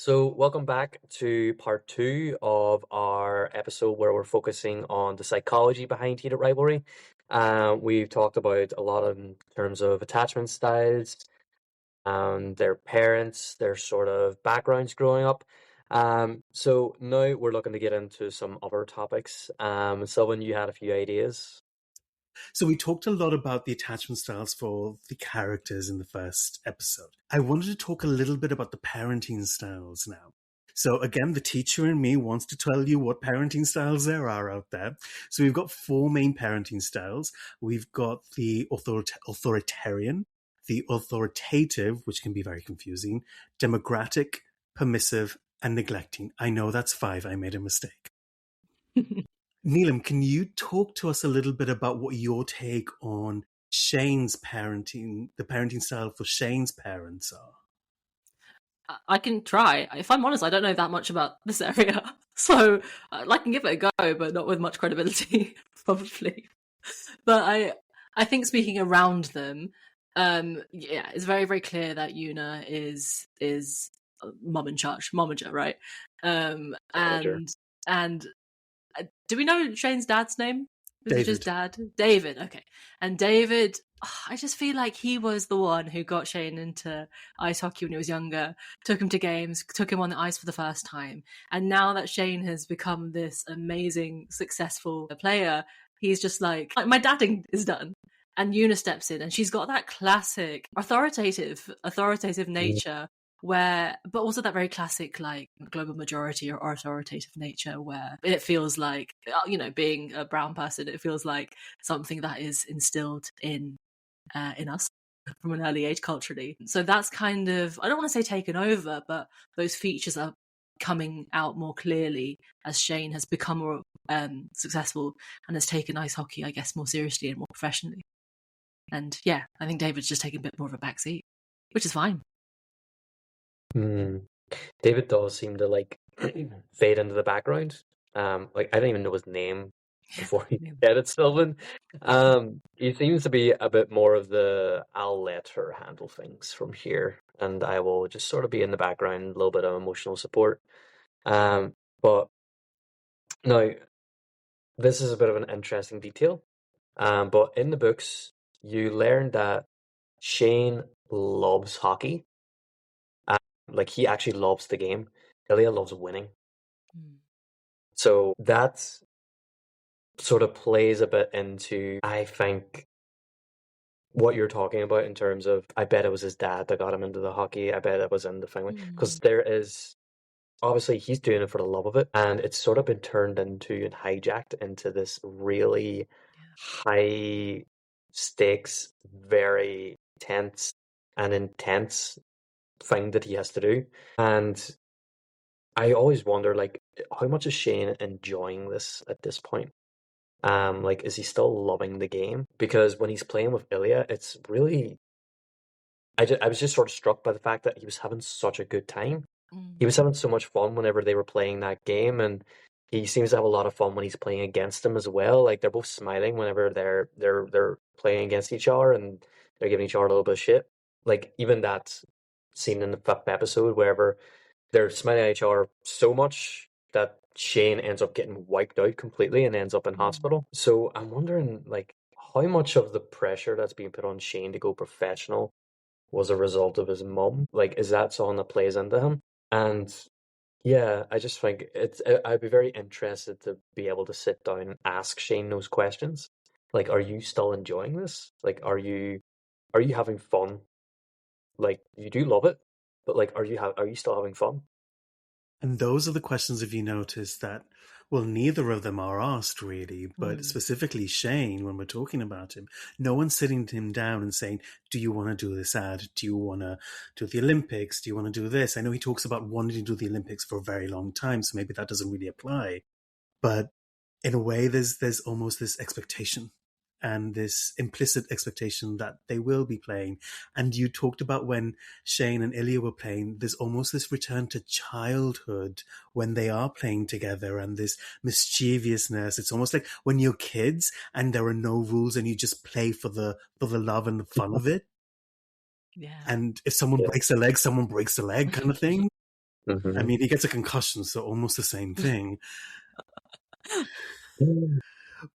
So, welcome back to part two of our episode where we're focusing on the psychology behind heated rivalry. We've talked about a lot in terms of attachment styles, their parents, their sort of backgrounds growing up. So now we're looking to get into some other topics. Sylvan, you had a few ideas. So we talked a lot about the attachment styles for the characters in the first episode. I wanted to talk a little bit about the parenting styles now. So again, the teacher in me wants to tell you what parenting styles there are out there. So we've got four main parenting styles. We've got the authoritarian, the authoritative, which can be very confusing, democratic, permissive, and neglecting. I know that's five. I made a mistake. Neelam, can you talk to us a little bit about what your take on Shane's parenting, the parenting style for Shane's parents are? I can try. If I'm honest, I don't know that much about this area. So I can give it a go, but not with much credibility, probably. But I think speaking around them, it's very, very clear that Una is mom in charge, momager, right? And do we know Shane's dad's name? Was it just Dad? David, okay. And David, I just feel like he was the one who got Shane into ice hockey when he was younger, took him to games, took him on the ice for the first time. And now that Shane has become this amazing, successful player, he's just like my dadding is done. And Una steps in and she's got that classic authoritative nature where, but also that very classic like global majority or authoritative nature where it feels like, being a brown person, it feels like something that is instilled in us from an early age culturally. So that's kind of, I don't want to say taken over, but those features are coming out more clearly as Shane has become more successful and has taken ice hockey, I guess, more seriously and more professionally. And yeah, I think David's just taken a bit more of a backseat, which is fine. David does seem to fade into the background. I didn't even know his name before he said it, Sylvan. He seems to be a bit more of the I'll let her handle things from here, and I will just sort of be in the background, a little bit of emotional support. But now this is a bit of an interesting detail. But in the books, you learn that Shane loves hockey. He actually loves the game. Ilya loves winning. So that sort of plays a bit into, I think, what you're talking about in terms of, I bet it was his dad that got him into the hockey. I bet it was in the family. Because there is, obviously, he's doing it for the love of it. And it's sort of been turned into and hijacked into this really high stakes, very tense and intense thing that he has to do. And I always wonder, how much is Shane enjoying this at this point? Is he still loving the game? Because when he's playing with Ilya, it's really, I was just sort of struck by the fact that he was having such a good time. He was having so much fun whenever they were playing that game, and he seems to have a lot of fun when he's playing against him as well. They're both smiling whenever they're playing against each other, and they're giving each other a little bit of shit. Even that scene in the fifth episode, wherever they're smiling at each other so much that Shane ends up getting wiped out completely and ends up in hospital. So I'm wondering, how much of the pressure that's being put on Shane to go professional was a result of his mum? Is that something that plays into him? And yeah, I just think I'd be very interested to be able to sit down and ask Shane those questions. Are you still enjoying this? Are you having fun? You do love it, but are you still having fun? And those are the questions, if you notice, that, well, neither of them are asked really, but specifically Shane, when we're talking about him, no one's sitting him down and saying, do you want to do this ad? Do you want to do the Olympics? Do you want to do this? I know he talks about wanting to do the Olympics for a very long time, so maybe that doesn't really apply. But in a way, there's almost this expectation and this implicit expectation that they will be playing. And you talked about when Shane and Ilya were playing, there's almost this return to childhood when they are playing together and this mischievousness. It's almost like when you're kids and there are no rules and you just play for the love and the fun of it. Yeah. And if someone breaks a leg, someone breaks a leg kind of thing. I mean, he gets a concussion, so almost the same thing.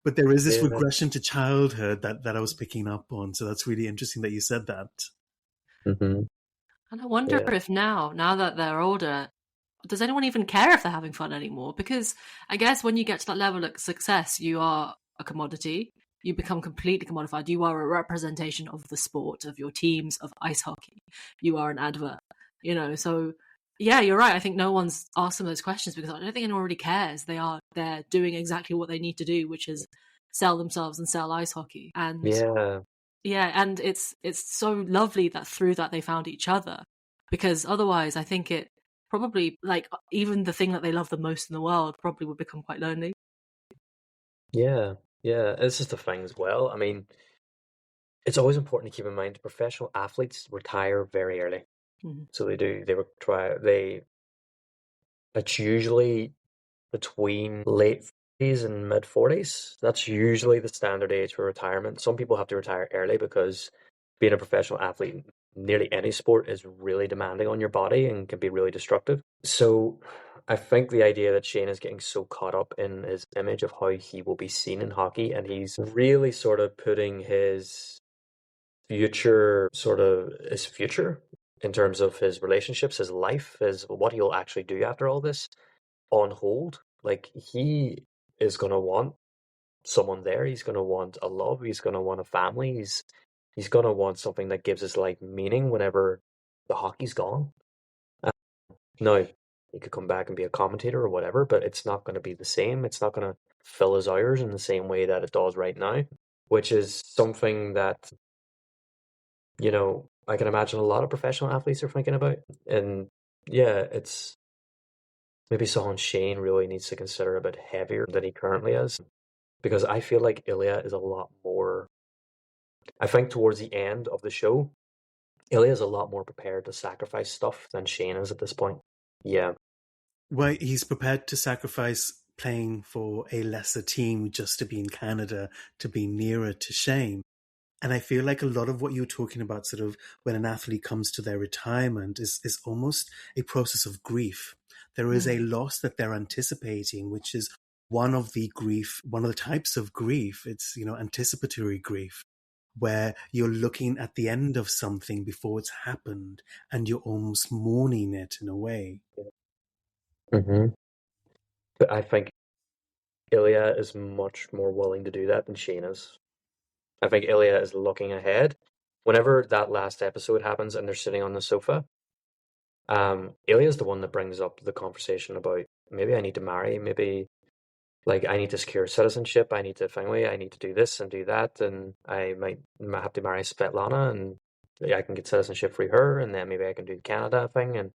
But there is this regression to childhood that I was picking up on. So that's really interesting that you said that. Mm-hmm. And I wonder if now that they're older, does anyone even care if they're having fun anymore? Because I guess when you get to that level of success, you are a commodity. You become completely commodified. You are a representation of the sport, of your teams, of ice hockey. You are an advert, so yeah, you're right. I think no one's asked them those questions because I don't think anyone really cares. They're doing exactly what they need to do, which is sell themselves and sell ice hockey. And and it's so lovely that through that they found each other, because otherwise I think it probably, like, even the thing that they love the most in the world probably would become quite lonely. Yeah, this is the thing as well. I mean, it's always important to keep in mind professional athletes retire very early. So they do. It's usually between late 40s and mid 40s. That's usually the standard age for retirement. Some people have to retire early because being a professional athlete in nearly any sport is really demanding on your body and can be really destructive. So I think the idea that Shane is getting so caught up in his image of how he will be seen in hockey, and he's really sort of putting his future in terms of his relationships, his life, what he'll actually do after all this on hold. Like, he is going to want someone there. He's going to want a love. He's going to want a family. He's going to want something that gives his life meaning whenever the hockey's gone. Now, he could come back and be a commentator or whatever, but it's not going to be the same. It's not going to fill his hours in the same way that it does right now, which is something that, I can imagine a lot of professional athletes are thinking about. And yeah, it's maybe someone Shane really needs to consider a bit heavier than he currently is. Because I feel like Ilya is a lot more... I think towards the end of the show, Ilya is a lot more prepared to sacrifice stuff than Shane is at this point. Yeah. Well, he's prepared to sacrifice playing for a lesser team just to be in Canada, to be nearer to Shane. And I feel like a lot of what you're talking about, sort of when an athlete comes to their retirement, is almost a process of grief. There is a loss that they're anticipating, which is one of the types of grief. It's, anticipatory grief, where you're looking at the end of something before it's happened and you're almost mourning it in a way. Mm-hmm. But I think Ilya is much more willing to do that than Shane is. I think Ilya is looking ahead. Whenever that last episode happens and they're sitting on the sofa, Ilya's the one that brings up the conversation about, maybe I need to marry, maybe like I need to secure citizenship, I need to do this and do that, and I might have to marry Svetlana, and I can get citizenship through her, and then maybe I can do the Canada thing, and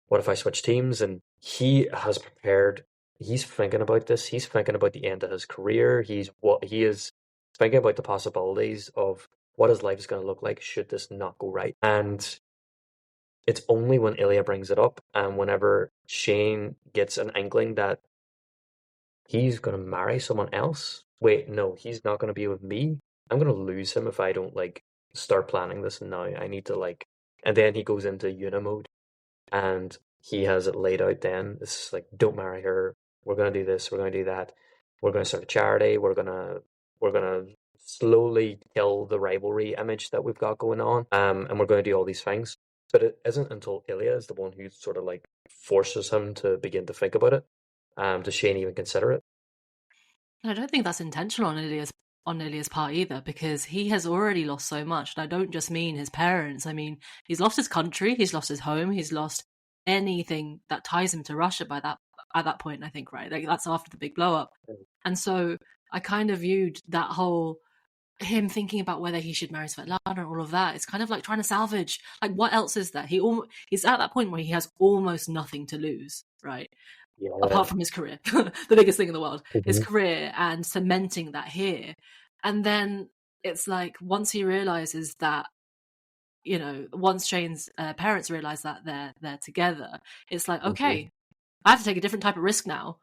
what if I switch teams? And he has prepared. He's thinking about this. He's thinking about the end of his career. He is thinking about the possibilities of what his life is going to look like should this not go right. And it's only when Ilya brings it up and whenever Shane gets an inkling that he's going to marry someone else. Wait, no, he's not going to be with me. I'm going to lose him if I don't start planning this now. I need to and then he goes into Una mode and he has it laid out then. It's like, don't marry her. We're going to do this. We're going to do that. We're going to start a charity. We're going to slowly kill the rivalry image that we've got going on. And we're going to do all these things. But it isn't until Ilya is the one who sort of forces him to begin to think about it. Does Shane even consider it? I don't think that's intentional on Ilya's part either, because he has already lost so much. And I don't just mean his parents. I mean, he's lost his country, he's lost his home, he's lost anything that ties him to Russia at that point, I think, right? That's after the big blow up. And so I kind of viewed that whole him thinking about whether he should marry Svetlana and all of that. It's kind of like trying to salvage, what else is there? He's at that point where he has almost nothing to lose, right? Yeah. Apart from his career, the biggest thing in the world, his career, and cementing that here. And then it's like, once he realizes that, once Shane's parents realize that they're together, it's like, okay, I have to take a different type of risk now.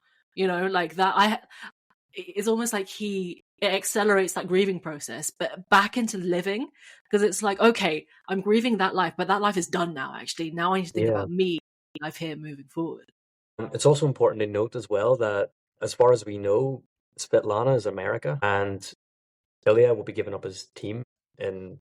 It's almost like it accelerates that grieving process, but back into living, because it's like, okay, I'm grieving that life, but that life is done now. Actually, now I need to think about me life here moving forward. It's also important to note as well that, as far as we know, Svetlana is America, and Ilya will be giving up his team in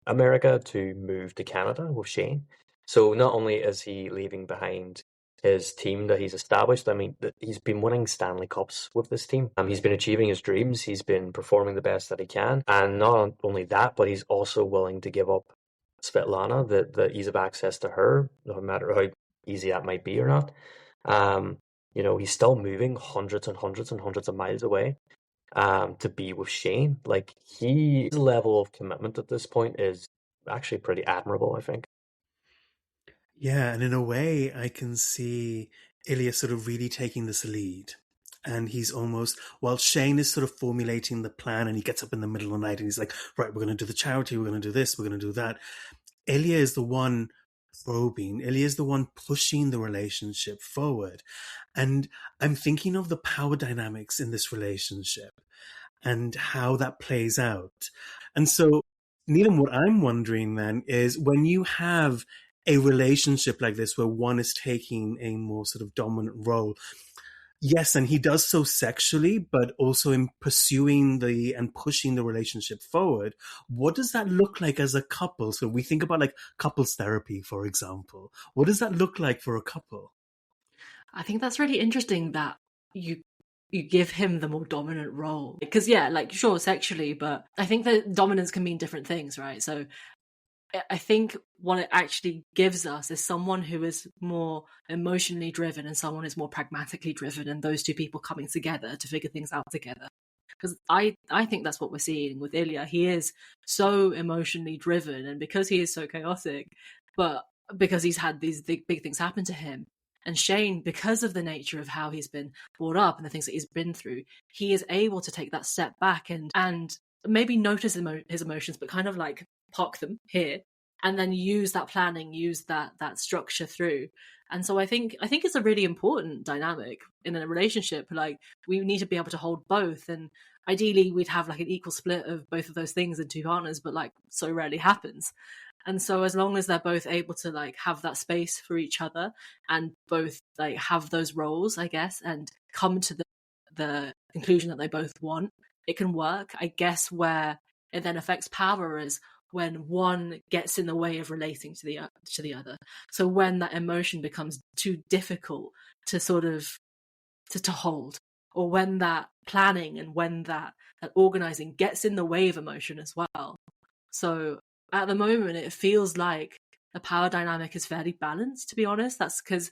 America to move to Canada with Shane. So not only is he leaving behind his team that he's established, I mean, he's been winning Stanley Cups with this team. He's been achieving his dreams. He's been performing the best that he can. And not only that, but he's also willing to give up Svetlana, the ease of access to her, no matter how easy that might be or not. He's still moving hundreds and hundreds and hundreds of miles away to be with Shane. Like, his level of commitment at this point is actually pretty admirable, I think. Yeah, and in a way, I can see Ilya sort of really taking this lead. And he's almost, while Shane is sort of formulating the plan, and he gets up in the middle of the night and he's like, right, we're going to do the charity, we're going to do this, we're going to do that. Ilya is the one probing. Ilya is the one pushing the relationship forward. And I'm thinking of the power dynamics in this relationship and how that plays out. And so, Neelam, what I'm wondering then is, when you have a relationship like this where one is taking a more sort of dominant role, yes, and he does so sexually, but also in pursuing and pushing the relationship forward, what does that look like as a couple? So we think about like couples therapy, for example. What does that look like for a couple? I think that's really interesting that you give him the more dominant role. Because, yeah, like, sure, sexually, but I think that dominance can mean different things, right? So I think what it actually gives us is someone who is more emotionally driven and someone who's more pragmatically driven, and those two people coming together to figure things out together. Because I think that's what we're seeing with Ilya. He is so emotionally driven, and because he is so chaotic, but because he's had these big things happen to him. And Shane, because of the nature of how he's been brought up and the things that he's been through, he is able to take that step back and maybe notice his emotions, but kind of like park them here, and then use that planning, use that structure through. And so I think it's a really important dynamic in a relationship. Like, we need to be able to hold both, and ideally we'd have like an equal split of both of those things in two partners, but like, so rarely happens. And so as long as they're both able to like have that space for each other and both like have those roles, I guess, and come to the conclusion that they both want, it can work. I guess where it then affects power is when one gets in the way of relating to the other. So when that emotion becomes too difficult to sort of to hold, or when that planning and when that organizing gets in the way of emotion as well. So at the moment, it feels like the power dynamic is fairly balanced, to be honest. That's because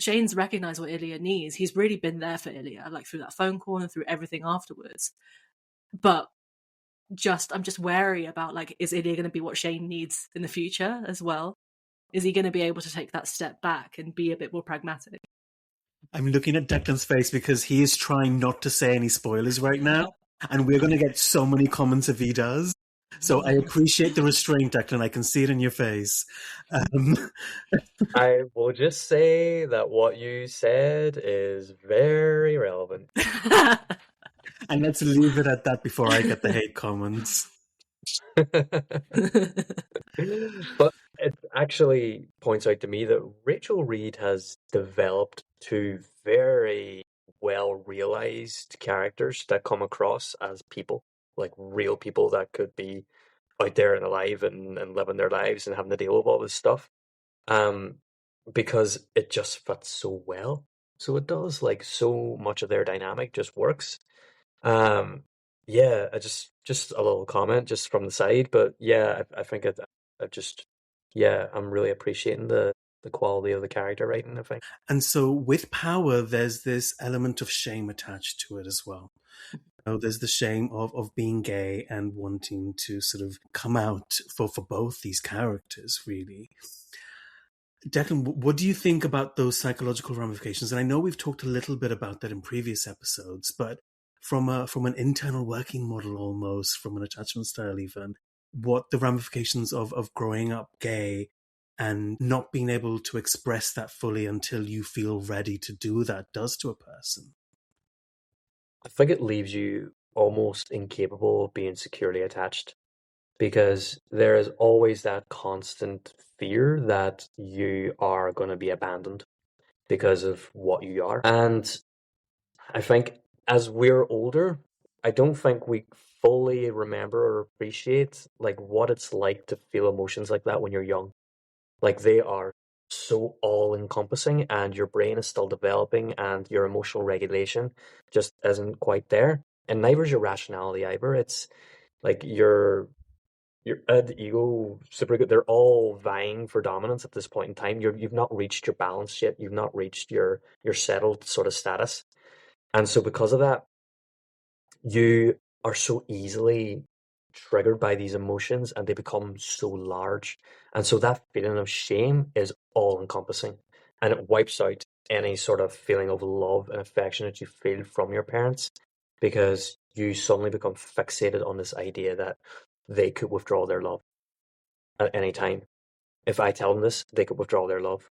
Shane's recognized what Ilya needs. He's really been there for Ilya, like through that phone call and through everything afterwards. But I'm just wary about, like, is Ilya going to be what Shane needs in the future as well? Is he going to be able to take that step back and be a bit more pragmatic? I'm looking at Declan's face because he is trying not to say any spoilers right now, and we're going to get so many comments if he does. So I appreciate the restraint, Declan. I can see it in your face. I will just say that what you said is very relevant. And let's leave it at that before I get the hate comments. But it actually points out to me that Rachel Reed has developed two very well realized characters that come across as people, like real people that could be out there and alive and living their lives and having to deal with all this stuff. Because it just fits so well. So it does, like, so much of their dynamic just works. Yeah, I just a little comment just from the side, but yeah, I think I'm really appreciating the quality of the character writing, I think. And so with power, there's this element of shame attached to it as well. There's the shame of being gay and wanting to sort of come out for both these characters, really. Declan, what do you think about those psychological ramifications? And I know we've talked a little bit about that in previous episodes, but from an internal working model, almost from an attachment style even, what the ramifications of growing up gay and not being able to express that fully until you feel ready to do that does to a person. I think it leaves you almost incapable of being securely attached because there is always that constant fear that you are going to be abandoned because of what you are. And I think as we're older, I don't think we fully remember or appreciate like what it's like to feel emotions like that when you're young. Like they are so all encompassing and your brain is still developing and your emotional regulation just isn't quite there. And neither is your rationality either. It's like your id, ego, super good. They're all vying for dominance at this point in time. You've not reached your balance yet. You've not reached your settled sort of status. And so because of that, you are so easily triggered by these emotions and they become so large. And so that feeling of shame is all encompassing and it wipes out any sort of feeling of love and affection that you feel from your parents because you suddenly become fixated on this idea that they could withdraw their love at any time. If I tell them this, they could withdraw their love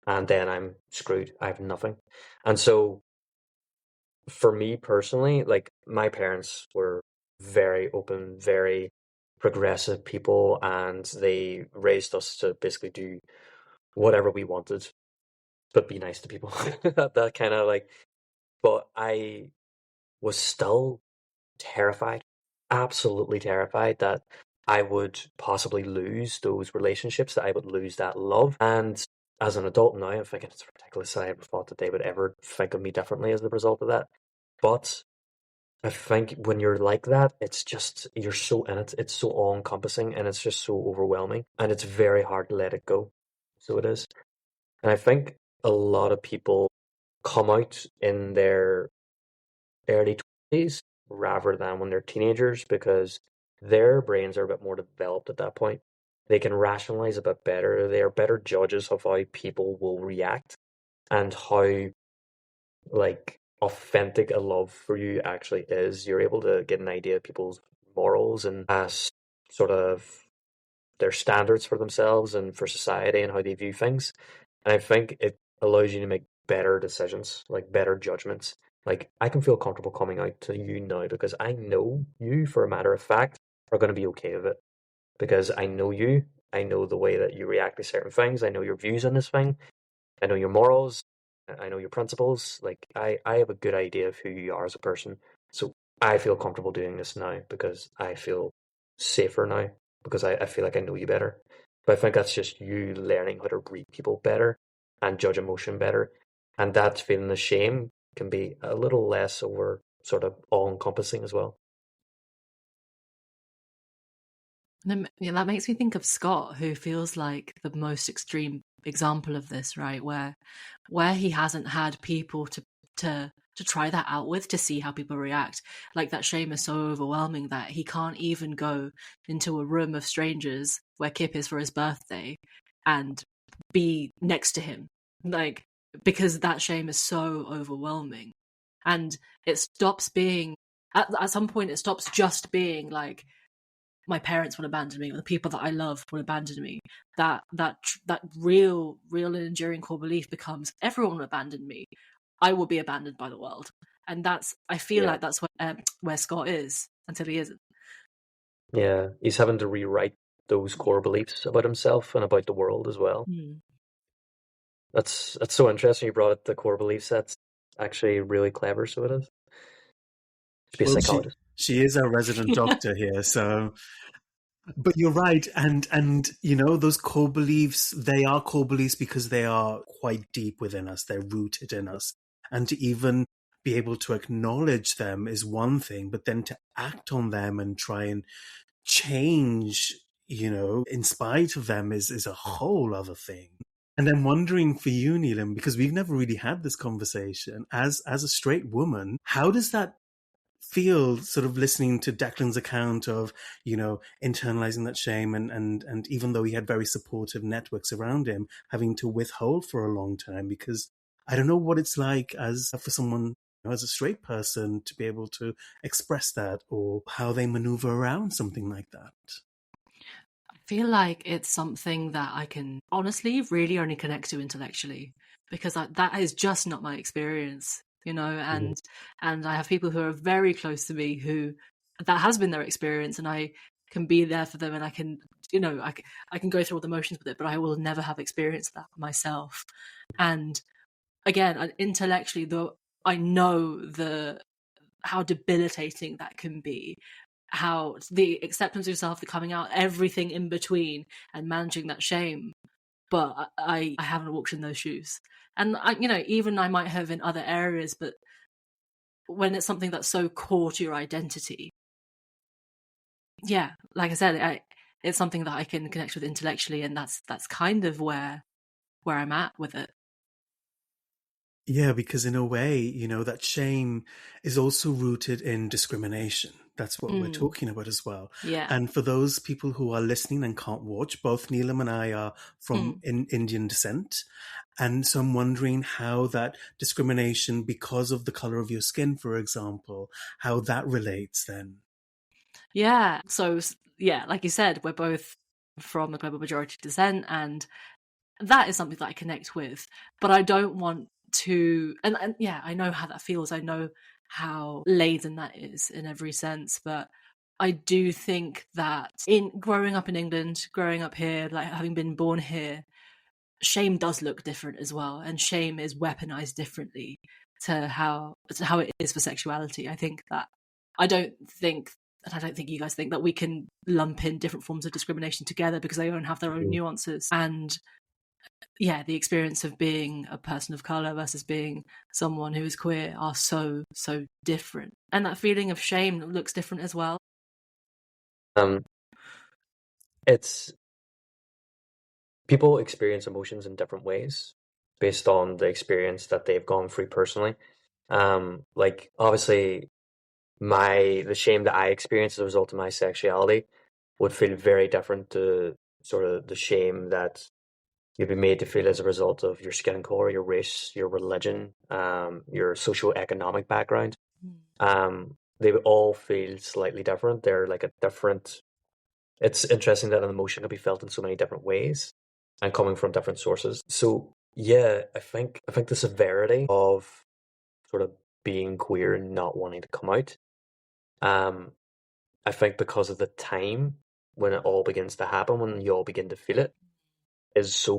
and then I'm screwed. I have nothing. And so for me personally, like my parents were very open, very progressive people, and they raised us to basically do whatever we wanted, but be nice to people. That kind of like, but I was still terrified, absolutely terrified that I would possibly lose those relationships, that I would lose that love. And as an adult now, I'm thinking it's ridiculous that I ever thought that they would ever think of me differently as the result of that. But I think when you're like that, it's just, you're so in it. It's so all encompassing and it's just so overwhelming. And it's very hard to let it go. So it is. And I think a lot of people come out in their early 20s rather than when they're teenagers because their brains are a bit more developed at that point. They can rationalize a bit better. They are better judges of how people will react and how like authentic a love for you actually is. You're able to get an idea of people's morals and sort of their standards for themselves and for society and how they view things. And I think it allows you to make better decisions, like better judgments. Like I can feel comfortable coming out to you now because I know you, for a matter of fact, are going to be okay with it. Because I know you, I know the way that you react to certain things, I know your views on this thing, I know your morals, I know your principles. Like I have a good idea of who you are as a person. So I feel comfortable doing this now because I feel safer now because I feel like I know you better. But I think that's just you learning how to read people better and judge emotion better. And that feeling of shame can be a little less over sort of all encompassing as well. Yeah, that makes me think of Scott, who feels like the most extreme example of this, right? Where he hasn't had people to try that out with to see how people react. Like that shame is so overwhelming that he can't even go into a room of strangers where Kip is for his birthday and be next to him. Like, because that shame is so overwhelming. And it stops being at some point it stops just being like my parents will abandon me or the people that I love will abandon me. That real and enduring core belief becomes everyone will abandon me. I will be abandoned by the world. And I feel like that's where Scott is until he isn't. Yeah, he's having to rewrite those core beliefs about himself and about the world as well. That's so interesting you brought up the core beliefs. That's actually really clever, so it is. Should be a psychologist. She is our resident doctor here, so but you're right, and you know those core beliefs, they are core beliefs because they are quite deep within us, they're rooted in us, and to even be able to acknowledge them is one thing, but then to act on them and try and change, you know, in spite of them is a whole other thing. And I'm wondering for you, Neelam, because we've never really had this conversation, as a straight woman, how does that feel, sort of listening to Declan's account of, you know, internalizing that shame and even though he had very supportive networks around him, having to withhold for a long time? Because I don't know what it's like as for someone, you know, as a straight person to be able to express that, or how they maneuver around something like that. I feel like it's something that I can honestly really only connect to intellectually, because that is just not my experience, you know, and I have people who are very close to me who that has been their experience, and I can be there for them, and I can, I can go through all the motions with it, but I will never have experienced that myself. And again, intellectually, though, I know how debilitating that can be, how the acceptance of yourself, the coming out, everything in between, and managing that shame. But I haven't walked in those shoes, and even I might have in other areas, but when it's something that's so core to your identity, yeah, like I said, it's something that I can connect with intellectually, and that's kind of where I'm at with it. Yeah, because in a way, that shame is also rooted in discrimination. That's what we're talking about as well. Yeah. And for those people who are listening and can't watch, both Neelam and I are from Indian descent. And so I'm wondering how that discrimination, because of the color of your skin, for example, how that relates then. Yeah. So, yeah, like you said, we're both from the global majority descent, and that is something that I connect with. But I don't want to, and yeah, I know how that feels. I know how laden that is in every sense. But I do think that in growing up in England, growing up here, like having been born here, shame does look different as well, and shame is weaponized differently to how it is for sexuality. I think that I don't think you guys think that we can lump in different forms of discrimination together, because they don't have their own nuances. And yeah, the experience of being a person of color versus being someone who is queer are so different, and that feeling of shame looks different as well. It's people experience emotions in different ways based on the experience that they've gone through personally. Like obviously the shame that I experienced as a result of my sexuality would feel very different to sort of the shame that you'd be made to feel as a result of your skin color, your race, your religion, your socio-economic background. They would all feel slightly different. They're like it's interesting that an emotion can be felt in so many different ways and coming from different sources. So yeah, I think the severity of sort of being queer and not wanting to come out, I think because of the time when it all begins to happen, when you all begin to feel it, is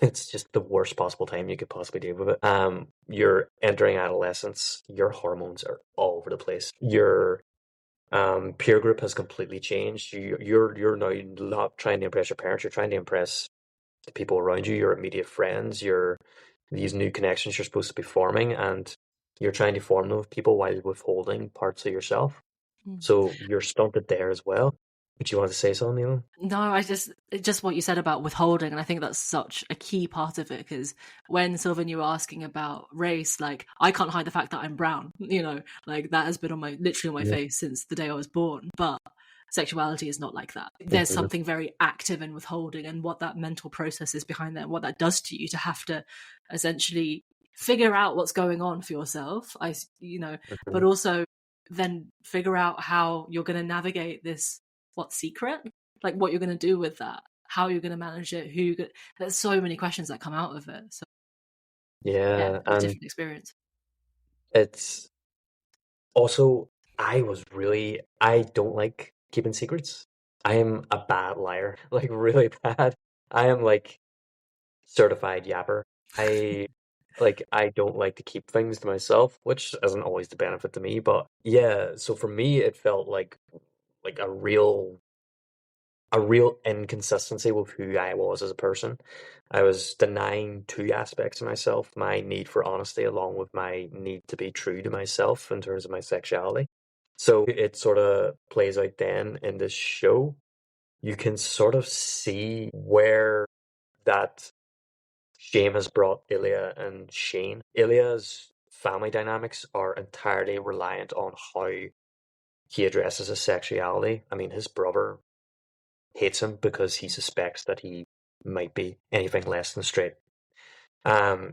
it's just the worst possible time you could possibly deal with it. You're entering adolescence, your hormones are all over the place. Your peer group has completely changed. You're now not trying to impress your parents, you're trying to impress the people around you, your immediate friends, these new connections you're supposed to be forming, and you're trying to form them with people while withholding parts of yourself. So you're stunted there as well. Would you want to say something, Neelam? No, just what you said about withholding, and I think that's such a key part of it, because when, Silvan, you were asking about race, like, I can't hide the fact that I'm brown, like that has been literally on my face since the day I was born, but sexuality is not like that. There's something very active in withholding, and what that mental process is behind that, and what that does to you to have to essentially figure out what's going on for yourself, but also then figure out how you're going to navigate this secret, like what you're going to do with that, how you're going to manage it, there's so many questions that come out of it. So yeah, a different experience. It's also, I don't like keeping secrets. I am a bad liar, like really bad. I am like certified yapper. I don't like to keep things to myself, which isn't always the benefit to me, but yeah, so for me it felt like a real inconsistency with who I was as a person. I was denying two aspects of myself, my need for honesty along with my need to be true to myself in terms of my sexuality. So it sort of plays out then in this show. You can sort of see where that shame has brought Ilya and Shane. Ilya's family dynamics are entirely reliant on how he addresses his sexuality. I mean, his brother hates him because he suspects that he might be anything less than straight.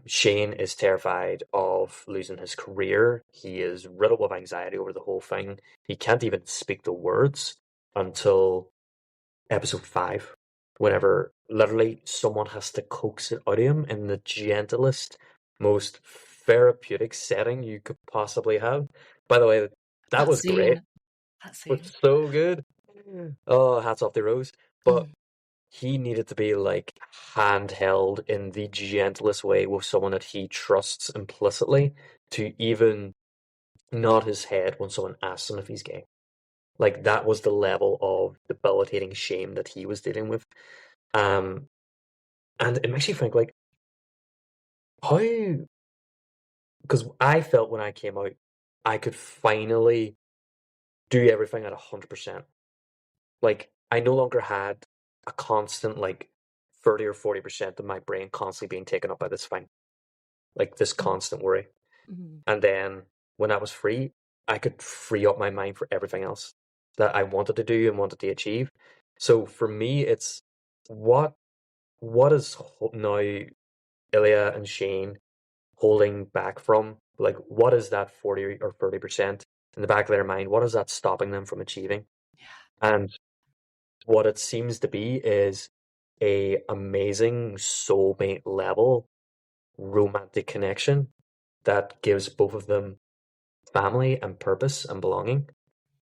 Shane is terrified of losing his career. He is riddled with anxiety over the whole thing. He can't even speak the words until episode 5, whenever literally someone has to coax it out of him in the gentlest, most therapeutic setting you could possibly have. By the way, that was scene, great. That scene It was so good. Oh, hats off the rose. But Mm. he needed to be like handheld in the gentlest way with someone that he trusts implicitly to even nod his head when someone asks him if he's gay. Like that was the level of debilitating shame that he was dealing with. Um, and it makes you think like how, because I felt when I came out, I could finally do everything at 100%. Like I no longer had a constant like 30 or 40% of my brain constantly being taken up by this thing, like this constant worry. Mm. And then when I was free, I could free up my mind for everything else that I wanted to do and wanted to achieve. So for me, it's what what is now Ilya and Shane holding back from? Like, what is that 40 or 30% in the back of their mind? What is that stopping them from achieving? And what it seems to be is a amazing soulmate level romantic connection that gives both of them family and purpose and belonging,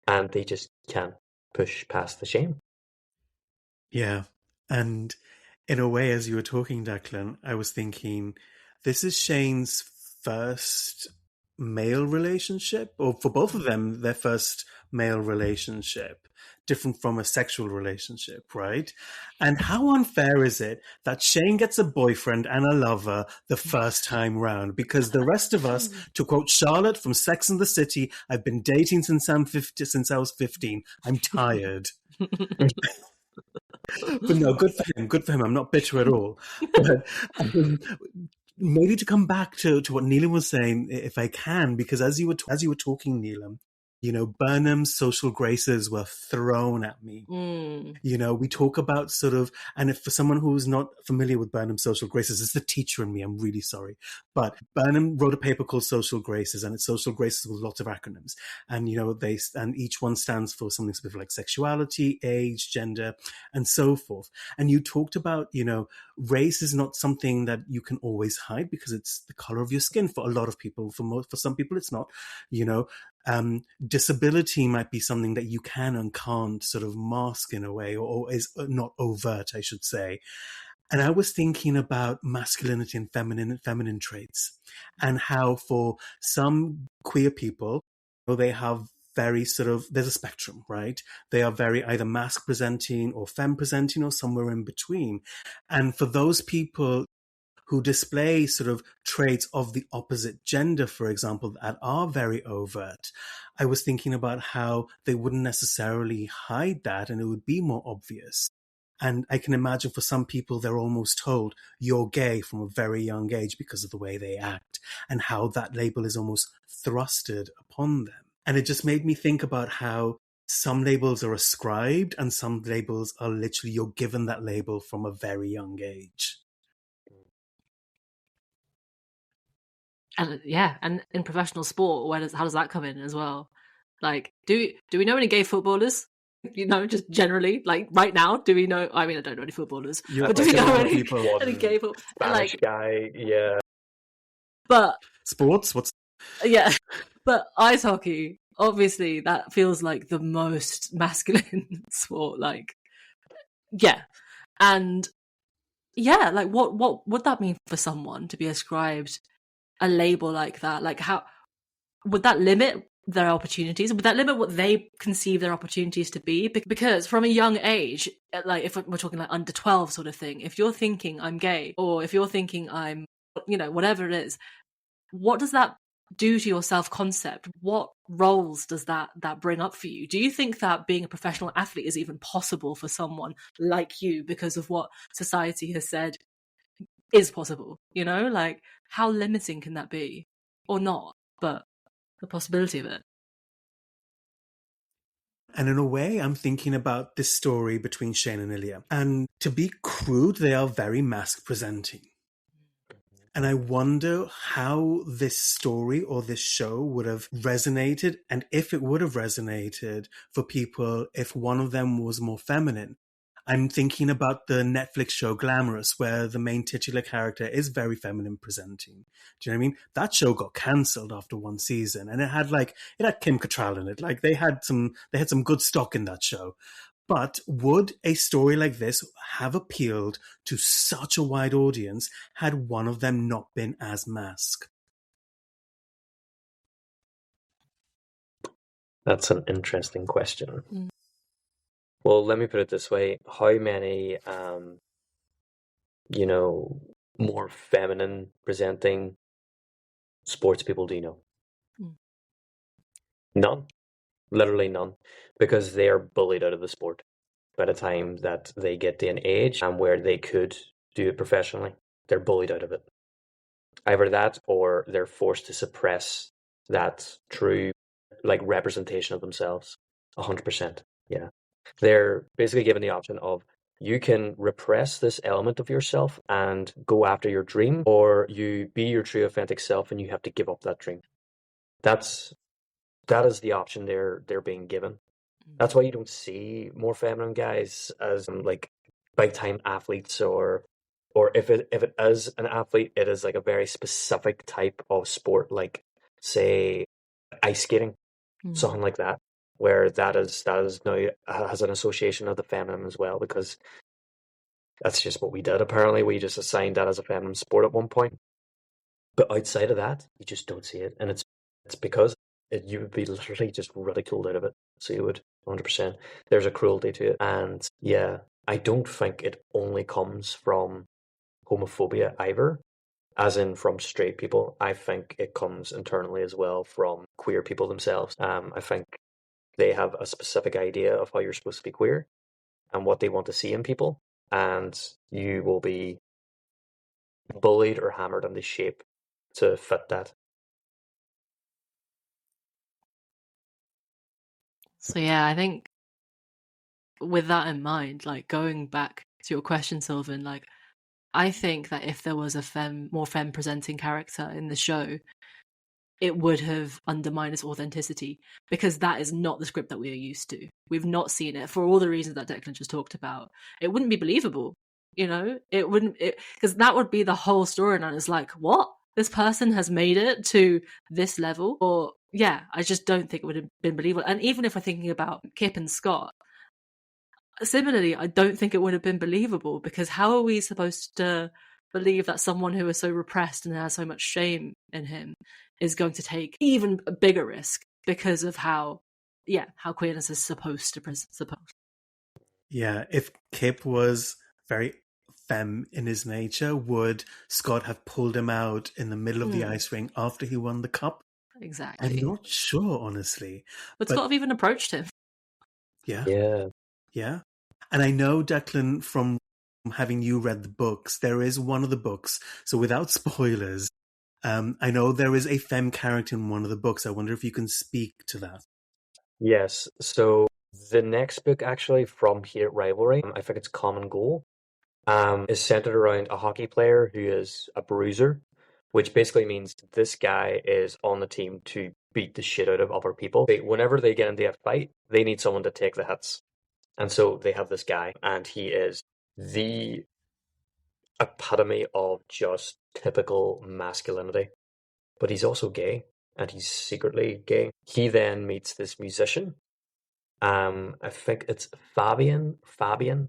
and they just can't push past the shame. Yeah. And in a way, as you were talking, Declan, I was thinking this is Shane's first male relationship, or for both of them, their first male relationship, different from a sexual relationship, right? And how unfair is it that Shane gets a boyfriend and a lover the first time round? Because the rest of us, to quote Charlotte from Sex and the City, I've been dating since since I was 15. I'm tired. But no, good for him. Good for him. I'm not bitter at all. But maybe to come back to what Neelam was saying, if I can, because as you were talking, Neelam, Burnham's social graces were thrown at me. Mm. We talk about sort of, and if for someone who's not familiar with Burnham's social graces, it's the teacher in me, I'm really sorry. But Burnham wrote a paper called Social Graces, and it's social graces with lots of acronyms. And, and each one stands for something specific like sexuality, age, gender, and so forth. And you talked about, race is not something that you can always hide because it's the color of your skin for a lot of people. For some people, it's not, disability might be something that you can and can't sort of mask in a way, or is not overt, I should say. And I was thinking about masculinity and feminine traits, and how for some queer people, they have very there's a spectrum, right? They are very either masc presenting or femme presenting or somewhere in between. And for those people who display sort of traits of the opposite gender, for example, that are very overt, I was thinking about how they wouldn't necessarily hide that and it would be more obvious. And I can imagine for some people, they're almost told you're gay from a very young age because of the way they act, and how that label is almost thrusted upon them. And it just made me think about how some labels are ascribed and some labels are literally you're given that label from a very young age. And and in professional sport, how does that come in as well? Like, do we know any gay footballers? Just generally, like right now, do we know? I mean, I don't know any footballers, but do we know any gay footballers? Spanish guy, yeah. But sports, but ice hockey, obviously, that feels like the most masculine sport. Like, and like what would that mean for someone to be ascribed a label like that? Like, how would that limit their opportunities? Would that limit what they conceive their opportunities to be? Because from a young age, like if we're talking like under 12 sort of thing, if you're thinking I'm gay, or if you're thinking I'm, whatever it is, what does that do to your self-concept? What roles does that bring up for you? Do you think that being a professional athlete is even possible for someone like you because of what society has said is possible? Like, how limiting can that be? Or not, but the possibility of it. And in a way, I'm thinking about this story between Shane and Ilya. And to be crude, they are very masc presenting. And I wonder how this story or this show would have resonated, and if it would have resonated for people if one of them was more feminine. I'm thinking about the Netflix show Glamorous, where the main titular character is very feminine presenting. Do you know what I mean? That show got cancelled after one season, and it had Kim Cattrall in it. Like they had some good stock in that show. But would a story like this have appealed to such a wide audience had one of them not been as masked? That's an interesting question. Mm. Well, let me put it this way. How many, more feminine presenting sports people do you know? Mm. None. Literally none. Because they are bullied out of the sport by the time that they get to an age and where they could do it professionally. They're bullied out of it. Either that or they're forced to suppress that true representation of themselves. 100%. Yeah. They're basically given the option of you can repress this element of yourself and go after your dream, or you be your true authentic self and you have to give up that dream. That is the option they're being given. That's why you don't see more feminine guys as big time athletes, or if it is an athlete, it is like a very specific type of sport, like say ice skating, something like that, where that is now has an association of the feminine as well, because that's just what we did. Apparently, we just assigned that as a feminine sport at one point. But outside of that, you just don't see it, and it's because you would be literally just ridiculed out of it. So you would 100%. There's a cruelty to it, and yeah, I don't think it only comes from homophobia either, as in from straight people. I think it comes internally as well from queer people themselves. I think they have a specific idea of how you're supposed to be queer and what they want to see in people, and you will be bullied or hammered into shape to fit that. So yeah, I think with that in mind, going back to your question, Sylvan, I think that if there was a more femme presenting character in the show, it would have undermined its authenticity, because that is not the script that we are used to. We've not seen it for all the reasons that Declan just talked about. It wouldn't be believable, it wouldn't, because that would be the whole storyline. It's like, what? This person has made it to this level? Or yeah, I just don't think it would have been believable. And even if we're thinking about Kip and Scott, similarly, I don't think it would have been believable, because how are we supposed to believe that someone who is so repressed and has so much shame in him is going to take even a bigger risk because of how queerness is supposed to Yeah, if Kip was very femme in his nature, would Scott have pulled him out in the middle of the ice ring after he won the cup? Exactly. I'm not sure, honestly. But Scott have even approached him. Yeah. And I know, Declan, from having you read the books, there is one of the books, so without spoilers, I know there is a femme character in one of the books. I wonder if you can speak to that. Yes, so the next book actually from here at Rivalry, I think it's Common Goal, is centered around a hockey player who is a bruiser, which basically means this guy is on the team to beat the shit out of other people. Whenever they get into a fight, they need someone to take the hits. And so they have this guy, and he is the epitome of just typical masculinity. But he's also gay, and he's secretly gay. He then meets this musician. I think it's Fabian,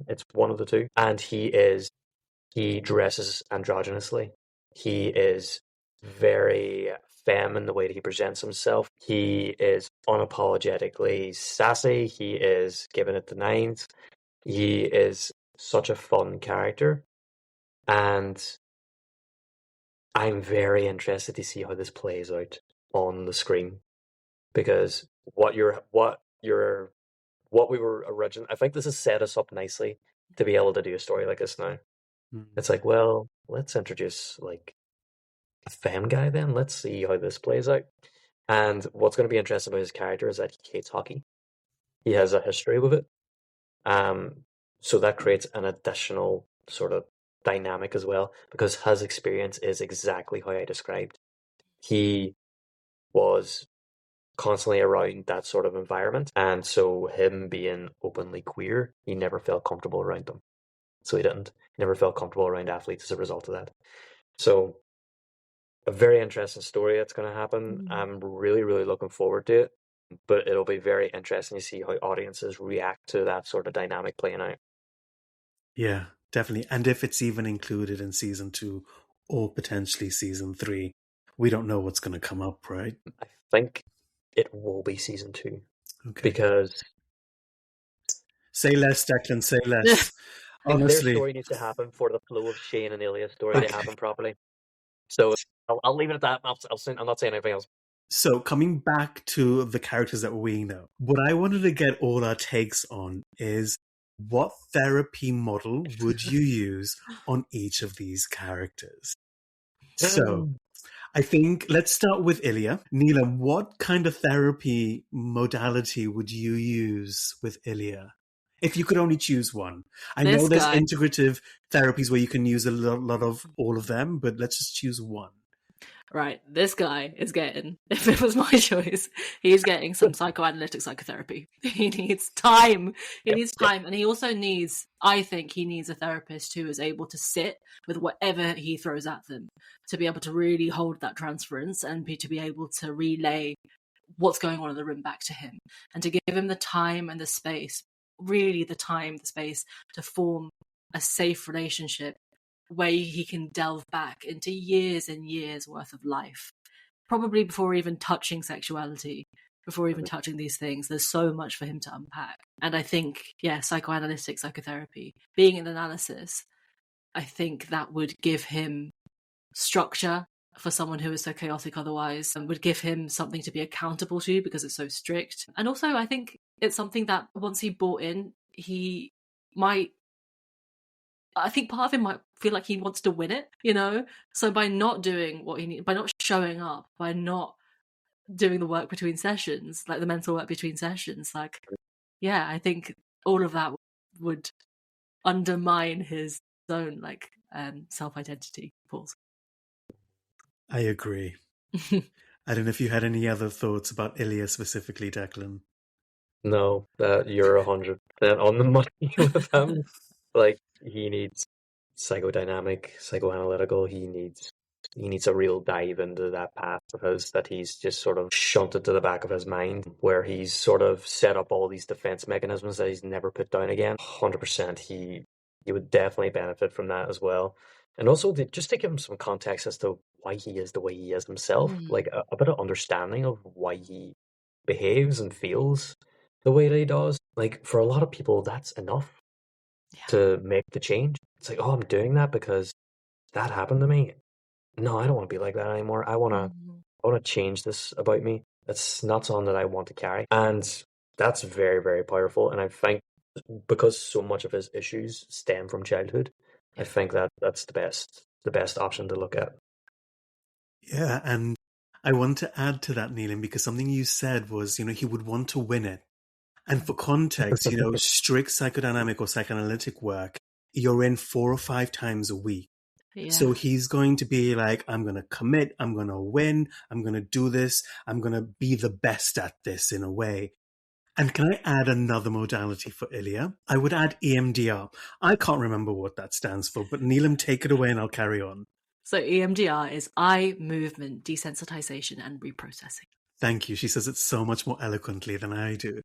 it's one of the two. And he dresses androgynously. He is very femme in the way that he presents himself. He is unapologetically sassy. He is giving it the nines. He is such a fun character. And I'm very interested to see how this plays out on the screen. Because what we were originally, I think this has set us up nicely to be able to do a story like this now. It's like, well, let's introduce a femme guy then. Let's see how this plays out. And what's going to be interesting about his character is that he hates hockey. He has a history with it. So that creates an additional sort of dynamic as well, because his experience is exactly how I described. He was constantly around that sort of environment. And so him being openly queer, he never felt comfortable around them. So he didn't. He never felt comfortable around athletes as a result of that. So a very interesting story that's going to happen. I'm really, really looking forward to it. But it'll be very interesting to see how audiences react to that sort of dynamic playing out. Yeah, definitely. And if it's even included in season 2 or potentially season 3, we don't know what's going to come up, right? I think it will be season 2. Okay. Because say less, Declan, say less. I think Honestly, their story needs to happen for the flow of Shane and Ilya's story to happen properly. So I'll leave it at that. I'm not saying anything else. So coming back to the characters that we know, what I wanted to get all our takes on is what therapy model would you use on each of these characters? So I think let's start with Ilya. Neelam, what kind of therapy modality would you use with Ilya? If you could only choose one. I know there's integrative therapies where you can use a lot of all of them, but let's just choose one. Right, this guy is getting, if it was my choice, he's getting some psychoanalytic psychotherapy. He needs time. He needs time. And he also needs, I think he needs a therapist who is able to sit with whatever he throws at them, to be able to really hold that transference and to be able to relay what's going on in the room back to him, and to give him the time and the space, really the time, the space to form a safe relationship where he can delve back into years and years worth of life, probably before even touching sexuality, before even touching these things. There's so much for him to unpack. And I think, psychoanalytic psychotherapy, being an analysis, I think that would give him structure for someone who is so chaotic otherwise, and would give him something to be accountable to because it's so strict. And also, I think it's something that once he bought in, he might, I think part of him might feel like he wants to win it, So by not doing what he needs, by not showing up, by not doing the work between sessions, like the mental work between sessions, I think all of that would undermine his own self-identity. Pause. I agree. I don't know if you had any other thoughts about Ilya specifically, Declan. No, you're 100% on the money with him. He needs psychodynamic, psychoanalytical. He needs a real dive into that path of his that he's just sort of shunted to the back of his mind, where he's sort of set up all these defense mechanisms that he's never put down again. 100%, he would definitely benefit from that as well. And also, just to give him some context as to why he is the way he is himself, like a bit of understanding of why he behaves and feels the way that he does. Like, for a lot of people, that's enough to make the change. It's like, oh, I'm doing that because that happened to me. No, I don't want to be like that anymore. I want to change this about me. That's not something that I want to carry. And that's very, very powerful. And I think because so much of his issues stem from childhood, I think that's the best option to look at. Yeah, and I want to add to that, Neelam, because something you said was, he would want to win it. And for context, strict psychodynamic or psychoanalytic work, you're in 4 or 5 times a week. Yeah. So he's going to be like, I'm going to commit, I'm going to win, I'm going to do this, I'm going to be the best at this in a way. And can I add another modality for Ilya? I would add EMDR. I can't remember what that stands for, but Neelam, take it away and I'll carry on. So EMDR is eye movement desensitization and reprocessing. Thank you. She says it so much more eloquently than I do.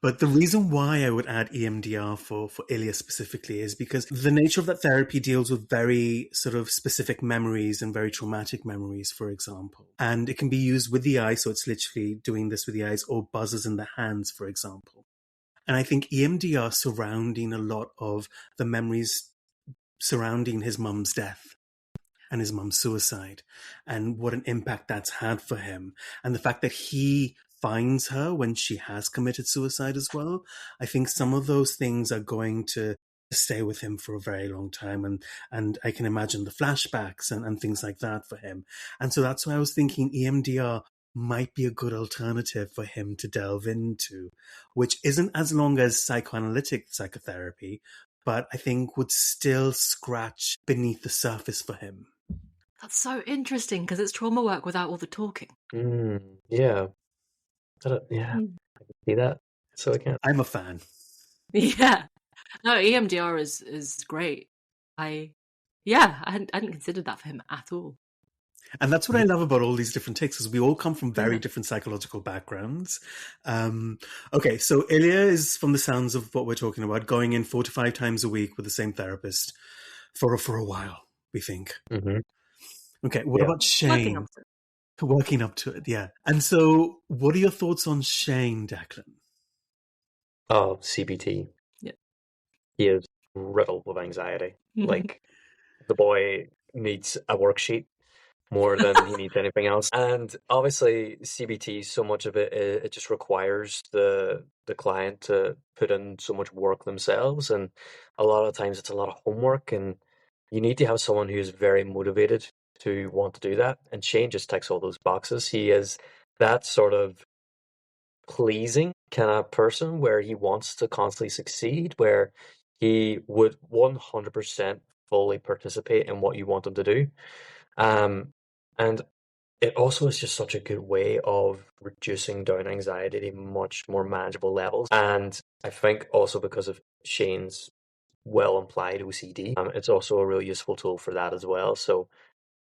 But the reason why I would add EMDR for Ilya specifically is because the nature of that therapy deals with very sort of specific memories and very traumatic memories, for example. And it can be used with the eye, so it's literally doing this with the eyes, or buzzers in the hands, for example. And I think EMDR surrounding a lot of the memories surrounding his mum's death and his mum's suicide, and what an impact that's had for him, and the fact that he finds her when she has committed suicide as well. I think some of those things are going to stay with him for a very long time, and I can imagine the flashbacks and things like that for him. And so that's why I was thinking EMDR might be a good alternative for him to delve into, which isn't as long as psychoanalytic psychotherapy, but I think would still scratch beneath the surface for him. That's so interesting, because it's trauma work without all the talking. Yeah. Yeah, I can see that. So I can't. I'm a fan. Yeah. No, EMDR is great. I hadn't considered that for him at all. And that's what I love about all these different takes, because we all come from very Yeah. different psychological backgrounds. Okay, so Ilya is, from the sounds of what we're talking about, going in 4 to 5 times a week with the same therapist for a while, we think. Mm-hmm. Okay, what about Shane? Working up to it. Working up to it, yeah. And so, what are your thoughts on Shane, Declan? Oh, CBT. Yeah. He is riddled with anxiety. Like, the boy needs a worksheet more than he needs anything else. And obviously, CBT, so much of it just requires the client to put in so much work themselves. And a lot of times it's a lot of homework, and you need to have someone who's very motivated to want to do that. And Shane just ticks all those boxes. He is that sort of pleasing kind of person where he wants to constantly succeed, where he would 100% fully participate in what you want him to do. And it also is just such a good way of reducing down anxiety to much more manageable levels. And I think also because of Shane's well implied OCD, it's also a really useful tool for that as well. So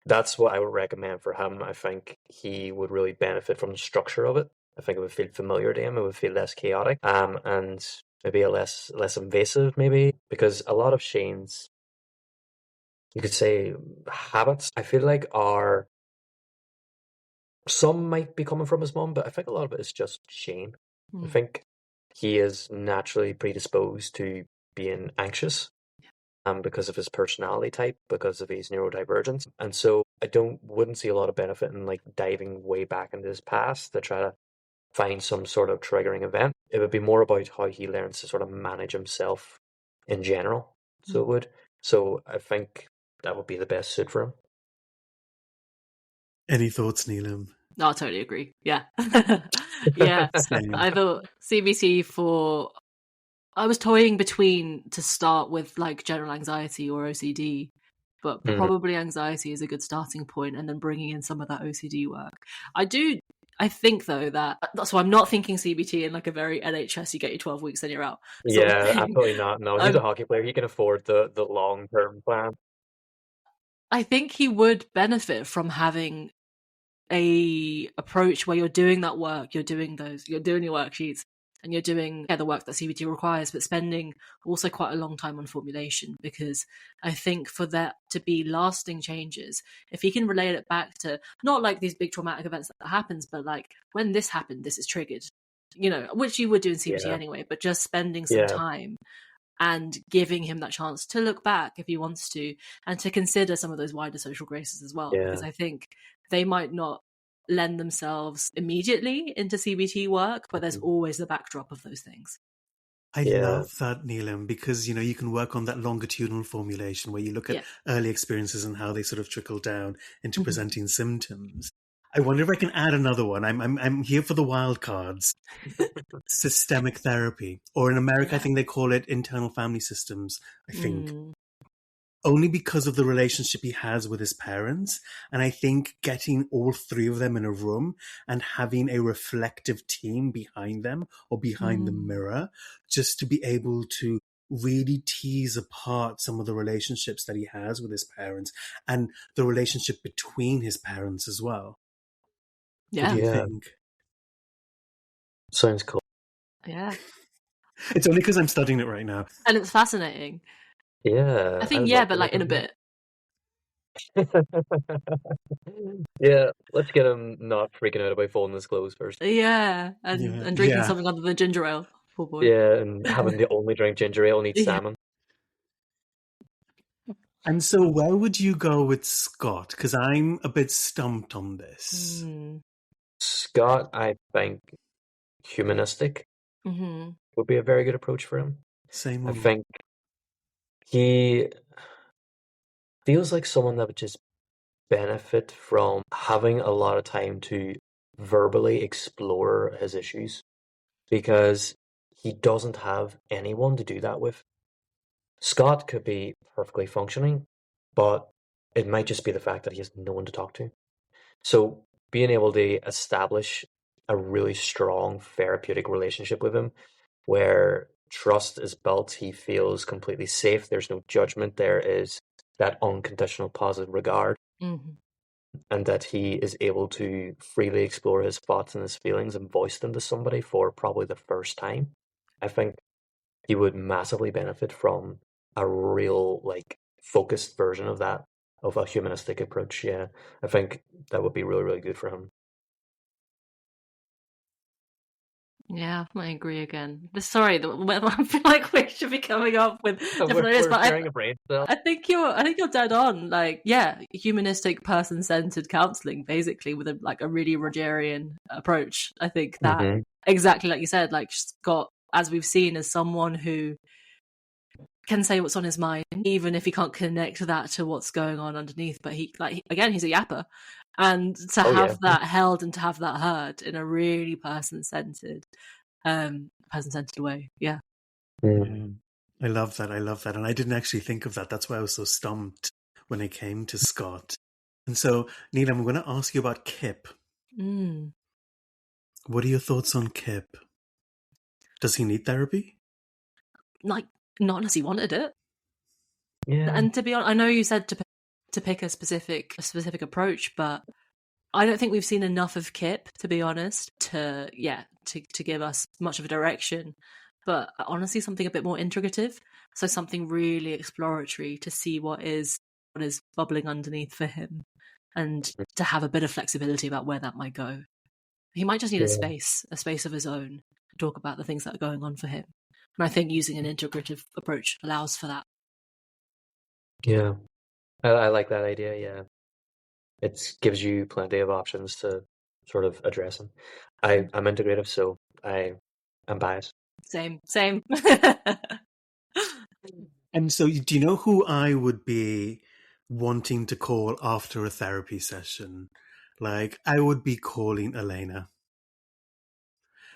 that's what I would recommend for him. I think he would really benefit from the structure of it. I think it would feel familiar to him. It would feel less chaotic, and maybe a less invasive, maybe, because a lot of Shane's, you could say, habits, I feel like are, some might be coming from his mom, but I think a lot of it is just Shane. I think he is naturally predisposed to being anxious, because of his personality type, because of his neurodivergence. And so I wouldn't see a lot of benefit in like diving way back into his past to try to find some sort of triggering event. It would be more about how he learns to sort of manage himself in general. So it would. So I think that would be the best suit for him. Any thoughts, Neelam? No, I totally agree. Yeah. Yeah. Same. I thought CBT I was toying between to start with like general anxiety or OCD, but probably anxiety is a good starting point, and then bringing in some of that OCD work. I think though that, so I'm not thinking CBT in like a very NHS, you get your 12 weeks, then you're out. Yeah, absolutely not. No, he's a hockey player. He can afford the long-term plan. I think he would benefit from having a approach where you're doing that work, you're doing your worksheets, and you're doing the work that CBT requires, but spending also quite a long time on formulation, because I think for that to be lasting changes, if he can relate it back to not like these big traumatic events that happens, but like when this happened, this is triggered, which you would do in CBT anyway, but just spending some time and giving him that chance to look back if he wants to, and to consider some of those wider social graces as well, because I think they might not lend themselves immediately into CBT work, but there's always the backdrop of those things. I love that, Neelam, because, you can work on that longitudinal formulation where you look at early experiences and how they sort of trickle down into presenting symptoms. I wonder if I can add another one. I'm here for the wild cards. Systemic therapy, or in America, I think they call it internal family systems, I think. Only because of the relationship he has with his parents. And I think getting all 3 of them in a room and having a reflective team behind them or behind the mirror, just to be able to really tease apart some of the relationships that he has with his parents and the relationship between his parents as well. Yeah. What do you think? Sounds cool. Yeah. It's only because I'm studying it right now. And it's fascinating. Yeah. I think, but like in a bit. Yeah, let's get him not freaking out about folding his clothes first. Yeah, and drinking something other than ginger ale. Poor boy. Yeah, and having the only drink ginger ale and eat salmon. And so where would you go with Scott? Because I'm a bit stumped on this. Scott, I think humanistic would be a very good approach for him. Same. I think he feels like someone that would just benefit from having a lot of time to verbally explore his issues, because he doesn't have anyone to do that with. Scott could be perfectly functioning, but it might just be the fact that he has no one to talk to. So being able to establish a really strong therapeutic relationship with him where trust is built. He feels completely safe. There's no judgment. There is that unconditional positive regard, Mm-hmm. and that he is able to freely explore his thoughts and his feelings and voice them to somebody for probably the first time. I think he would massively benefit from a real, like, focused version of that, of a humanistic approach. Yeah, I think that would be really, really good for him. Yeah, I agree again. Sorry, I feel like we should be coming up with different ideas, but sharing a brain cell. I think you're dead on. Like, yeah, humanistic, person-centered counseling, basically, with a really Rogerian approach. I think that exactly like you said, like Scott, as we've seen, is someone who can say what's on his mind, even if he can't connect that to what's going on underneath. But he's a yapper, and to have that held and to have that heard in a really person-centered way. Yeah. I love that. And I didn't actually think of that. That's why I was so stumped when it came to Scott. And so, Neelam, I'm going to ask you about Kip. What are your thoughts on Kip? Does he need therapy? Like, not unless he wanted it. Yeah. And to be honest, I know you said to pick a specific approach, but I don't think we've seen enough of Kip, to be honest, to give us much of a direction. But honestly, something a bit more integrative. So something really exploratory to see what is bubbling underneath for him, and to have a bit of flexibility about where that might go. He might just need a space of his own to talk about the things that are going on for him. And I think using an integrative approach allows for that. Yeah, I like that idea. Yeah, it gives you plenty of options to sort of address them. I'm integrative, so I'm biased. Same. And so, do you know who I would be wanting to call after a therapy session? Like, I would be calling Elena.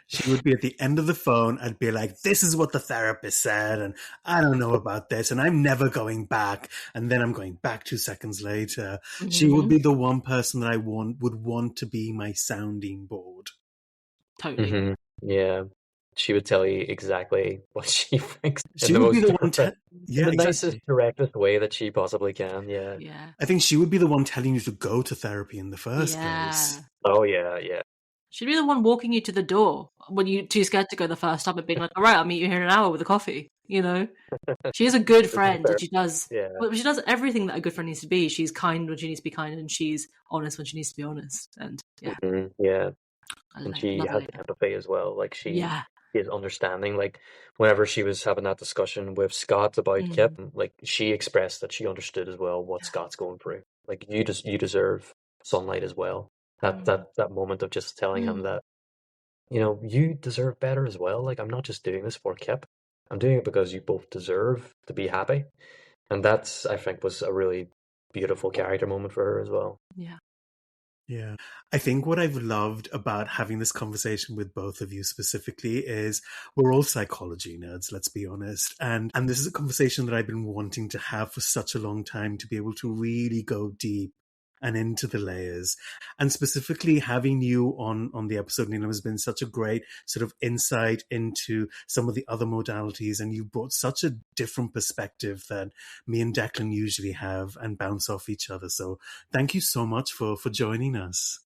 She would be at the end of the phone. I'd be like, this is what the therapist said, and I don't know about this, and I'm never going back. And then I'm going back 2 seconds later. She would be the one person that I would want to be my sounding board. Totally. Yeah. She would tell you exactly what she thinks. She would be the one in the nicest, directest way that she possibly can. Yeah. I think she would be the one telling you to go to therapy in the first place. Oh, yeah. She'd be the one walking you to the door when you're too scared to go the first time and being like, all right, I'll meet you here in an hour with a coffee, you know? She is a good friend, and she does everything that a good friend needs to be. She's kind when she needs to be kind, and she's honest when she needs to be honest. And and she has empathy as well. Like, she is understanding. Like, whenever she was having that discussion with Scott about Kip, like, she expressed that she understood as well what Scott's going through. Like, you deserve sunlight as well. That moment of just telling him that, you know, you deserve better as well. Like, I'm not just doing this for Kip. I'm doing it because you both deserve to be happy. And that's, I think, was a really beautiful character moment for her as well. Yeah. I think what I've loved about having this conversation with both of you specifically is we're all psychology nerds, let's be honest. And this is a conversation that I've been wanting to have for such a long time, to be able to really go deep and into the layers. And specifically having you on the episode, Neelam, has been such a great sort of insight into some of the other modalities, and you brought such a different perspective that me and Declan usually have and bounce off each other. So thank you so much for joining us.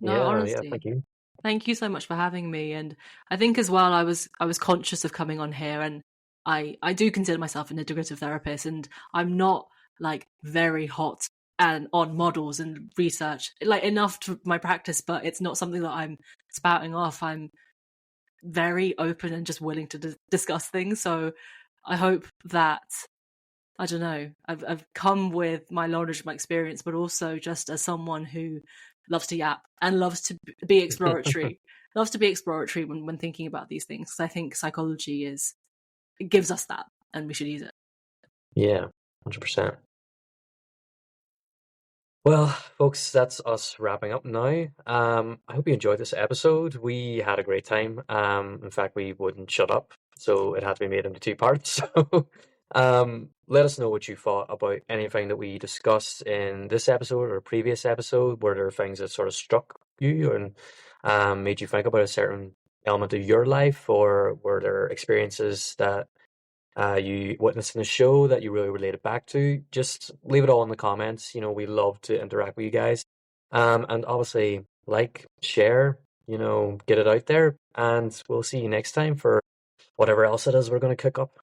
No, honestly, thank you. Thank you so much for having me. And I think as well, I was conscious of coming on here, and I do consider myself an integrative therapist, and I'm not like very hot and on models and research, like enough to my practice, but it's not something that I'm spouting off. I'm very open and just willing to discuss things. So I hope that, I don't know, I've come with my knowledge, my experience, but also just as someone who loves to yap and loves to be exploratory, when thinking about these things. Because I think psychology it gives us that, and we should use it. Yeah, 100%. Well, folks, that's us wrapping up now. I hope you enjoyed this episode. We had a great time. In fact, we wouldn't shut up, so it had to be made into 2 parts. So let us know what you thought about anything that we discussed in this episode or previous episode. Were there things that sort of struck you? And made you think about a certain element of your life, or were there experiences that you witnessed in the show that you really related back to? Just leave it all in the comments. You know, we love to interact with you guys. And obviously, like, share, you know, get it out there. And we'll see you next time for whatever else it is we're going to cook up.